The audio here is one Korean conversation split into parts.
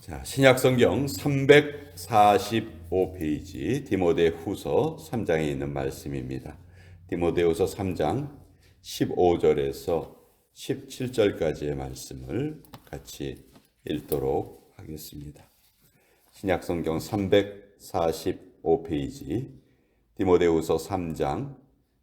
자, 신약성경 345페이지 디모데후서 3장에 있는 말씀입니다. 디모데후서 3장 15절에서 17절까지의 말씀을 같이 읽도록 하겠습니다. 신약성경 345페이지 디모데후서 3장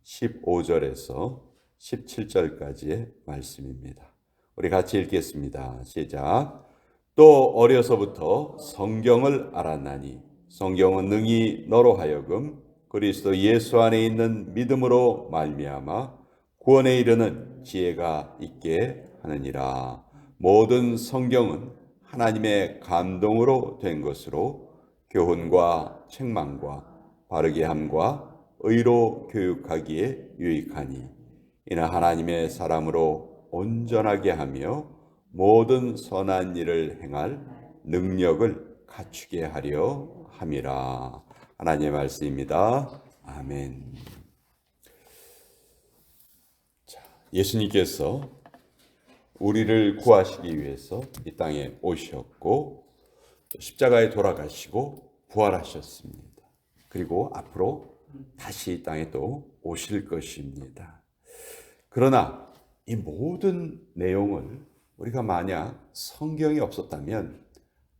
15절에서 17절까지의 말씀입니다. 우리 같이 읽겠습니다. 시작. 또 어려서부터 성경을 알았나니 성경은 능히 너로 하여금 그리스도 예수 안에 있는 믿음으로 말미암아 구원에 이르는 지혜가 있게 하느니라. 모든 성경은 하나님의 감동으로 된 것으로 교훈과 책망과 바르게 함과 의로 교육하기에 유익하니 이는 하나님의 사람으로 온전하게 하며 모든 선한 일을 행할 능력을 갖추게 하려 함이라. 하나님의 말씀입니다. 아멘. 자, 예수님께서 우리를 구하시기 위해서 이 땅에 오셨고 십자가에 돌아가시고 부활하셨습니다. 그리고 앞으로 다시 이 땅에 또 오실 것입니다. 그러나 이 모든 내용을 우리가 만약 성경이 없었다면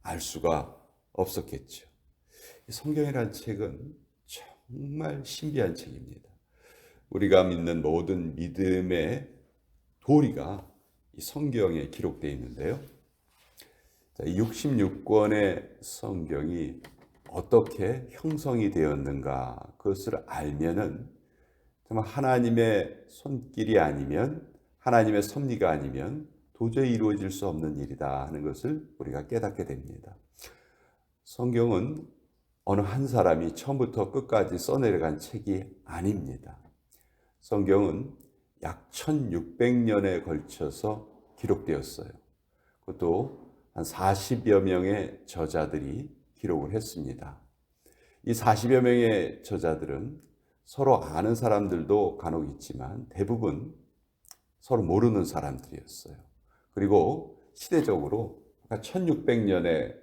알 수가 없었겠죠. 성경이라는 책은 정말 신비한 책입니다. 우리가 믿는 모든 믿음의 도리가 이 성경에 기록되어 있는데요. 66권의 성경이 어떻게 형성이 되었는가 그것을 알면은 정말 하나님의 손길이 아니면 하나님의 섭리가 아니면 도저히 이루어질 수 없는 일이다 하는 것을 우리가 깨닫게 됩니다. 성경은 어느 한 사람이 처음부터 끝까지 써내려간 책이 아닙니다. 성경은 약 1600년에 걸쳐서 기록되었어요. 그것도 한 40여 명의 저자들이 기록을 했습니다. 이 40여 명의 저자들은 서로 아는 사람들도 간혹 있지만 대부분 서로 모르는 사람들이었어요. 그리고 시대적으로 1600년의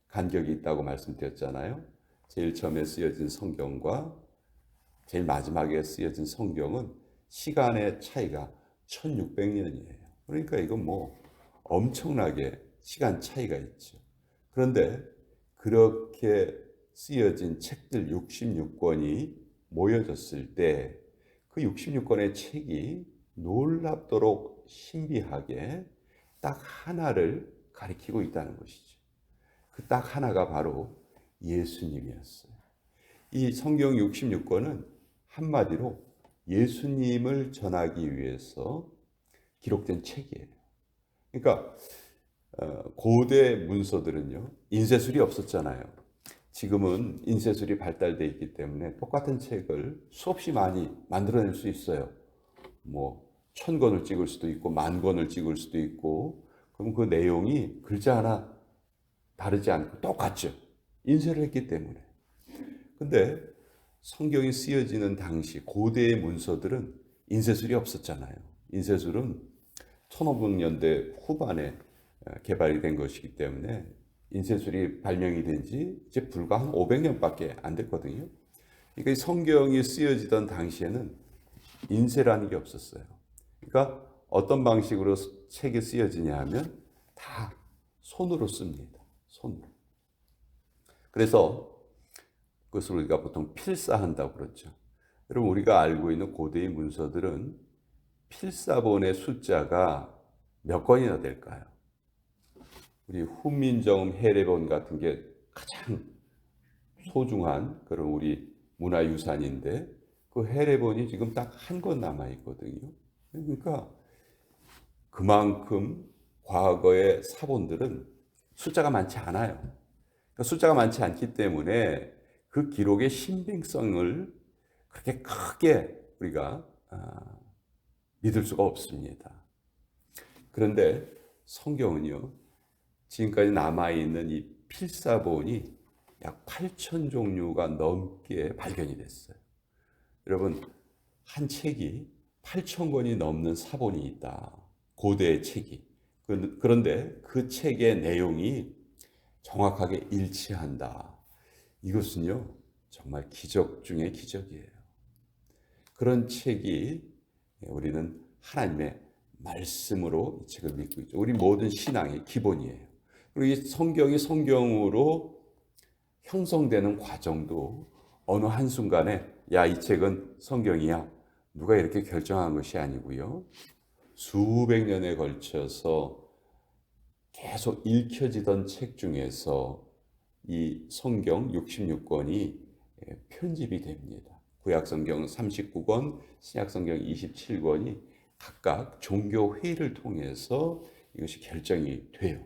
간격이 있다고 말씀드렸잖아요. 제일 처음에 쓰여진 성경과 제일 마지막에 쓰여진 성경은 시간의 차이가 1600년이에요. 그러니까 이건 뭐 엄청나게 시간 차이가 있죠. 그런데 그렇게 쓰여진 책들 66권이 모여졌을 때 그 66권의 책이 놀랍도록 신비하게 딱 하나를 가리키고 있다는 것이죠. 그 딱 하나가 바로 예수님이었어요. 이 성경 66권은 한마디로 예수님을 전하기 위해서 기록된 책이에요. 그러니까 고대 문서들은요, 인쇄술이 없었잖아요. 지금은 인쇄술이 발달되어 있기 때문에 똑같은 책을 수없이 많이 만들어낼 수 있어요. 뭐 1000권을 찍을 수도 있고 10,000권을 찍을 수도 있고, 그럼 그 내용이 글자 하나 다르지 않고 똑같죠. 인쇄를 했기 때문에. 근데 성경이 쓰여지는 당시 고대의 문서들은 인쇄술이 없었잖아요. 인쇄술은 1500년대 후반에 개발이 된 것이기 때문에 인쇄술이 발명이 된 지 이제 불과 한 500년밖에 안 됐거든요. 그러니까 이 성경이 쓰여지던 당시에는 인쇄라는 게 없었어요. 그러니까 어떤 방식으로 책이 쓰여지냐 하면 다 손으로 씁니다. 손으로. 그래서 그것을 우리가 보통 필사한다고 그러죠. 여러분, 우리가 알고 있는 고대의 문서들은 필사본의 숫자가 몇 권이나 될까요? 우리 훈민정음 해례본 같은 게 가장 소중한 그런 우리 문화유산인데 그 해례본이 지금 딱 한 권 남아 있거든요. 그러니까 그만큼 과거의 사본들은 숫자가 많지 않아요. 그러니까 숫자가 많지 않기 때문에 그 기록의 신빙성을 그렇게 크게 우리가 믿을 수가 없습니다. 그런데 성경은요, 지금까지 남아있는 이 필사본이 약 8,000 종류가 넘게 발견이 됐어요. 여러분, 한 책이 8,000권이 넘는 사본이 있다. 고대의 책이. 그런데 그 책의 내용이 정확하게 일치한다. 이것은요, 정말 기적 중의 기적이에요. 그런 책이 우리는 하나님의 말씀으로 이 책을 믿고 있죠. 우리 모든 신앙의 기본이에요. 그리고 이 성경이 성경으로 형성되는 과정도 어느 한순간에 야, 이 책은 성경이야, 누가 이렇게 결정한 것이 아니고요. 수백 년에 걸쳐서 계속 읽혀지던 책 중에서 이 성경 66권이 편집이 됩니다. 구약성경 39권, 신약성경 27권이 각각 종교회의를 통해서 이것이 결정이 돼요.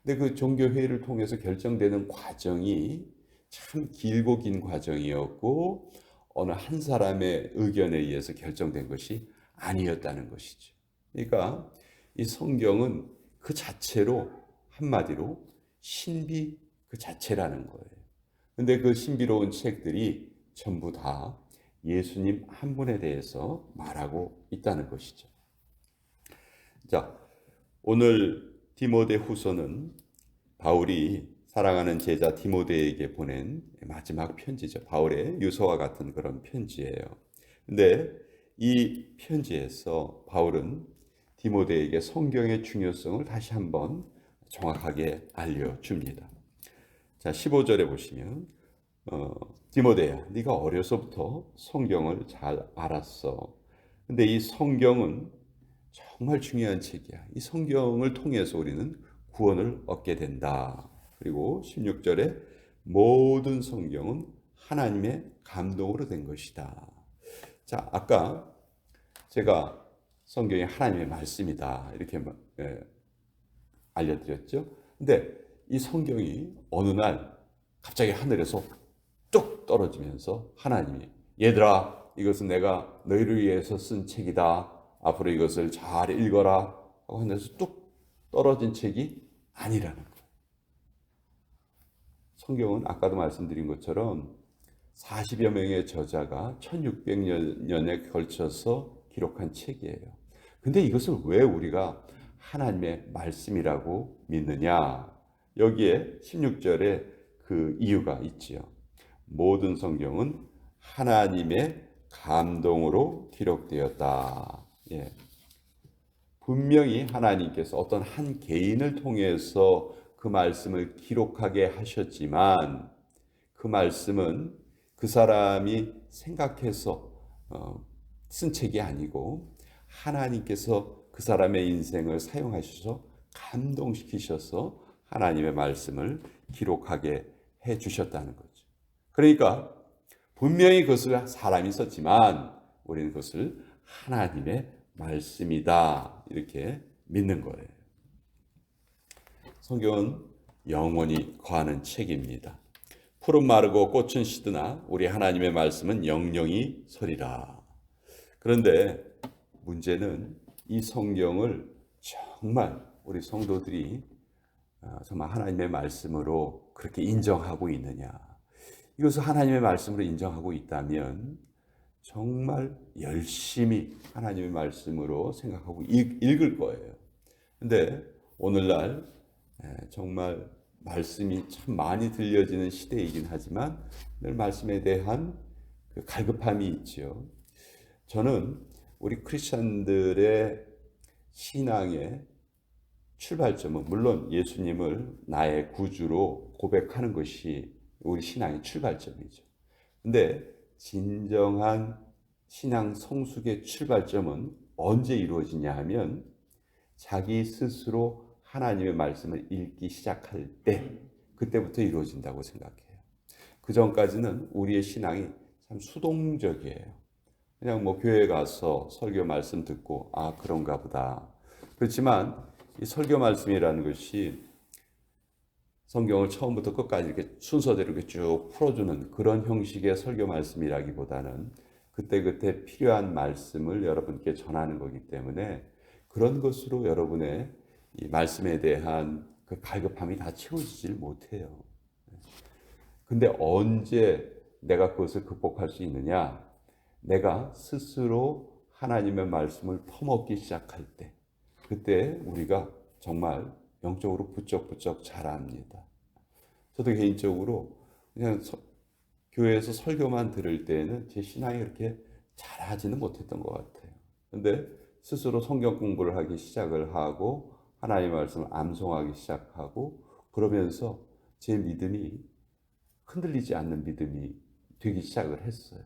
근데 그 종교회의를 통해서 결정되는 과정이 참 길고 긴 과정이었고 어느 한 사람의 의견에 의해서 결정된 것이 아니었다는 것이죠. 그러니까 이 성경은 그 자체로 한마디로 신비 그 자체라는 거예요. 근데 그 신비로운 책들이 전부 다 예수님 한 분에 대해서 말하고 있다는 것이죠. 자, 오늘 디모데후서는 바울이 사랑하는 제자 디모데에게 보낸 마지막 편지죠. 바울의 유서와 같은 그런 편지예요. 근데 이 편지에서 바울은 디모데에게 성경의 중요성을 다시 한번 정확하게 알려줍니다. 자, 15절에 보시면 디모데야, 네가 어려서부터 성경을 잘 알았어. 근데 이 성경은 정말 중요한 책이야. 이 성경을 통해서 우리는 구원을 얻게 된다. 그리고 16절에 모든 성경은 하나님의 감동으로 된 것이다. 자, 아까 제가 성경이 하나님의 말씀이다 이렇게 알려드렸죠. 근데 이 성경이 어느 날 갑자기 하늘에서 뚝 떨어지면서 하나님이 얘들아, 이것은 내가 너희를 위해서 쓴 책이다. 앞으로 이것을 잘 읽어라 하고 하늘에서 뚝 떨어진 책이 아니라는 거예요. 성경은 아까도 말씀드린 것처럼 40여 명의 저자가 1600년에 걸쳐서 기록한 책이에요. 근데 이것을 왜 우리가 하나님의 말씀이라고 믿느냐? 여기에 16절에 그 이유가 있지요. 모든 성경은 하나님의 감동으로 기록되었다. 예. 분명히 하나님께서 어떤 한 개인을 통해서 그 말씀을 기록하게 하셨지만 그 말씀은 그 사람이 생각해서 쓴 책이 아니고 하나님께서 그 사람의 인생을 사용하셔서 감동시키셔서 하나님의 말씀을 기록하게 해 주셨다는 거죠. 그러니까 분명히 그것을 사람이 썼지만 우리는 그것을 하나님의 말씀이다 이렇게 믿는 거예요. 성경은 영원히 거하는 책입니다. 풀은 마르고 꽃은 시드나 우리 하나님의 말씀은 영영이 서리라. 그런데 문제는 이 성경을 정말 우리 성도들이 정말 하나님의 말씀으로 그렇게 인정하고 있느냐. 이것을 하나님의 말씀으로 인정하고 있다면 정말 열심히 하나님의 말씀으로 생각하고 읽을 거예요. 근데 오늘날 정말 말씀이 참 많이 들려지는 시대이긴 하지만 늘 말씀에 대한 그 갈급함이 있죠. 저는 우리 크리스천들의 신앙의 출발점은 물론 예수님을 나의 구주로 고백하는 것이 우리 신앙의 출발점이죠. 근데 진정한 신앙 성숙의 출발점은 언제 이루어지냐 하면 자기 스스로 하나님의 말씀을 읽기 시작할 때 그때부터 이루어진다고 생각해요. 그 전까지는 우리의 신앙이 참 수동적이에요. 그냥 뭐 교회 가서 설교 말씀 듣고 아 그런가 보다. 그렇지만 이 설교 말씀이라는 것이 성경을 처음부터 끝까지 이렇게 순서대로 이렇게 쭉 풀어주는 그런 형식의 설교 말씀이라기보다는 그때그때 필요한 말씀을 여러분께 전하는 거기 때문에 그런 것으로 여러분의 이 말씀에 대한 그 갈급함이 다 채워지질 못해요. 근데 언제 내가 그것을 극복할 수 있느냐? 내가 스스로 하나님의 말씀을 퍼먹기 시작할 때, 그때 우리가 정말 영적으로 부쩍부쩍 자랍니다. 저도 개인적으로 그냥 교회에서 설교만 들을 때에는 제 신앙이 그렇게 잘하지는 못했던 것 같아요. 근데 스스로 성경 공부를 하기 시작을 하고 하나님의 말씀을 암송하기 시작하고 그러면서 제 믿음이 흔들리지 않는 믿음이 되기 시작을 했어요.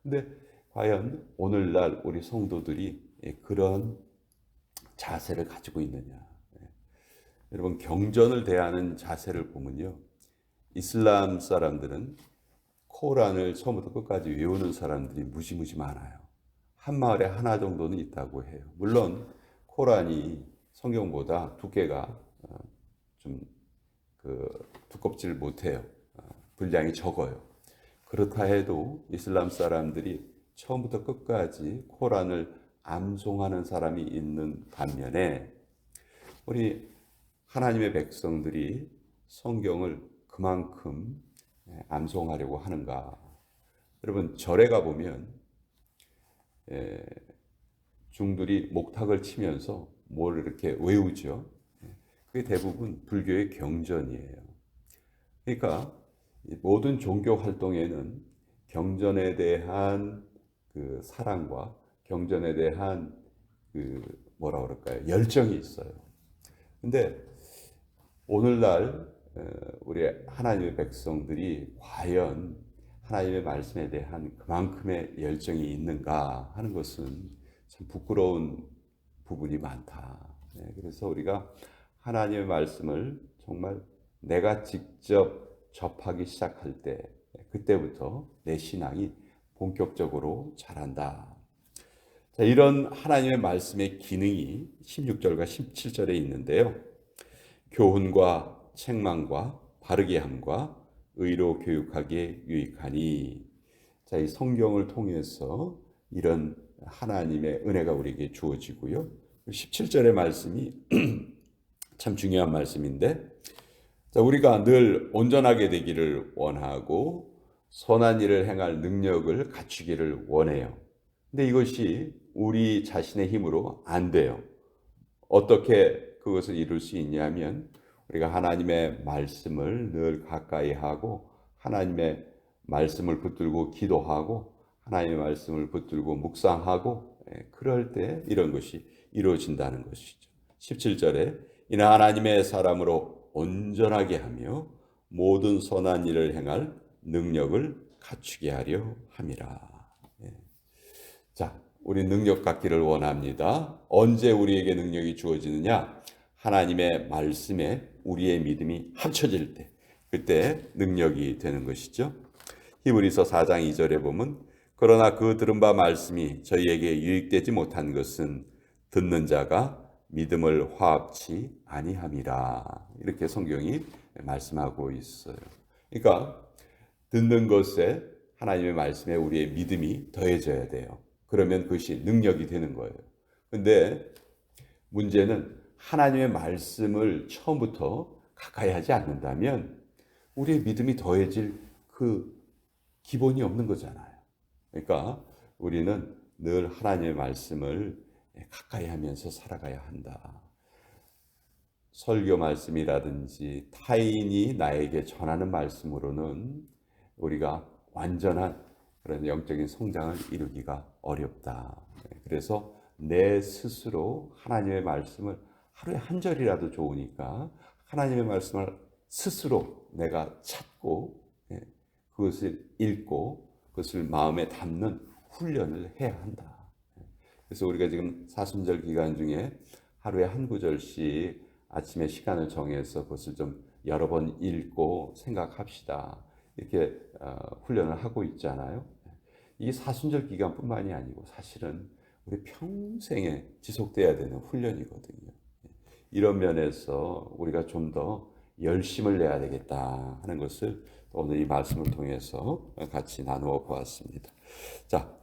근데 과연 오늘날 우리 성도들이 그런 자세를 가지고 있느냐? 여러분 경전을 대하는 자세를 보면요. 이슬람 사람들은 코란을 처음부터 끝까지 외우는 사람들이 무지무지 많아요. 한 마을에 하나 정도는 있다고 해요. 물론 코란이 성경보다 두께가 좀 두껍질 못해요. 분량이 적어요. 그렇다 해도 이슬람 사람들이 처음부터 끝까지 코란을 암송하는 사람이 있는 반면에 우리 하나님의 백성들이 성경을 그만큼 암송하려고 하는가? 여러분 절에 가 보면 중들이 목탁을 치면서 뭘 이렇게 외우죠. 그게 대부분 불교의 경전이에요. 그러니까 모든 종교 활동에는 경전에 대한 그 사랑과 경전에 대한 그 뭐라 그럴까요? 열정이 있어요. 근데 오늘날 우리 하나님의 백성들이 과연 하나님의 말씀에 대한 그만큼의 열정이 있는가 하는 것은 참 부끄러운 부분이 많다. 그래서 우리가 하나님의 말씀을 정말 내가 직접 접하기 시작할 때 그때부터 내 신앙이 본격적으로 자란다. 자, 이런 하나님의 말씀의 기능이 16절과 17절에 있는데요. 교훈과 책망과 바르게 함과 의로 교육하기에 유익하니. 자, 이 성경을 통해서 이런 하나님의 은혜가 우리에게 주어지고요. 17절의 말씀이 참 중요한 말씀인데, 자, 우리가 늘 온전하게 되기를 원하고 선한 일을 행할 능력을 갖추기를 원해요. 근데 이것이 우리 자신의 힘으로 안 돼요. 어떻게 그것을 이룰 수 있냐면 우리가 하나님의 말씀을 늘 가까이 하고 하나님의 말씀을 붙들고 기도하고 하나님의 말씀을 붙들고 묵상하고 그럴 때 이런 것이 이루어진다는 것이죠. 17절에 이는 하나님의 사람으로 온전하게 하며 모든 선한 일을 행할 능력을 갖추게 하려 함이라. 자, 우리 능력 갖기를 원합니다. 언제 우리에게 능력이 주어지느냐? 하나님의 말씀에 우리의 믿음이 합쳐질 때, 그때 능력이 되는 것이죠. 히브리서 4장 2절에 보면 그러나 그 들은 바 말씀이 저희에게 유익되지 못한 것은 듣는 자가 믿음을 화합치 아니함이라. 이렇게 성경이 말씀하고 있어요. 그러니까 듣는 것에 하나님의 말씀에 우리의 믿음이 더해져야 돼요. 그러면 그것이 능력이 되는 거예요. 근데 문제는 하나님의 말씀을 처음부터 가까이 하지 않는다면 우리의 믿음이 더해질 그 기본이 없는 거잖아요. 그러니까 우리는 늘 하나님의 말씀을 가까이 하면서 살아가야 한다. 설교 말씀이라든지 타인이 나에게 전하는 말씀으로는 우리가 완전한 그런 영적인 성장을 이루기가 어렵다. 그래서 내 스스로 하나님의 말씀을 하루에 한 절이라도 좋으니까 하나님의 말씀을 스스로 내가 찾고 그것을 읽고 그것을 마음에 담는 훈련을 해야 한다. 그래서 우리가 지금 사순절 기간 중에 하루에 한 구절씩 아침에 시간을 정해서 그것을 좀 여러 번 읽고 생각합시다. 이렇게 훈련을 하고 있잖아요. 이게 사순절 기간뿐만이 아니고 사실은 우리 평생에 지속돼야 되는 훈련이거든요. 이런 면에서 우리가 좀 더 열심을 내야 되겠다 하는 것을 오늘 이 말씀을 통해서 같이 나누어 보았습니다. 자,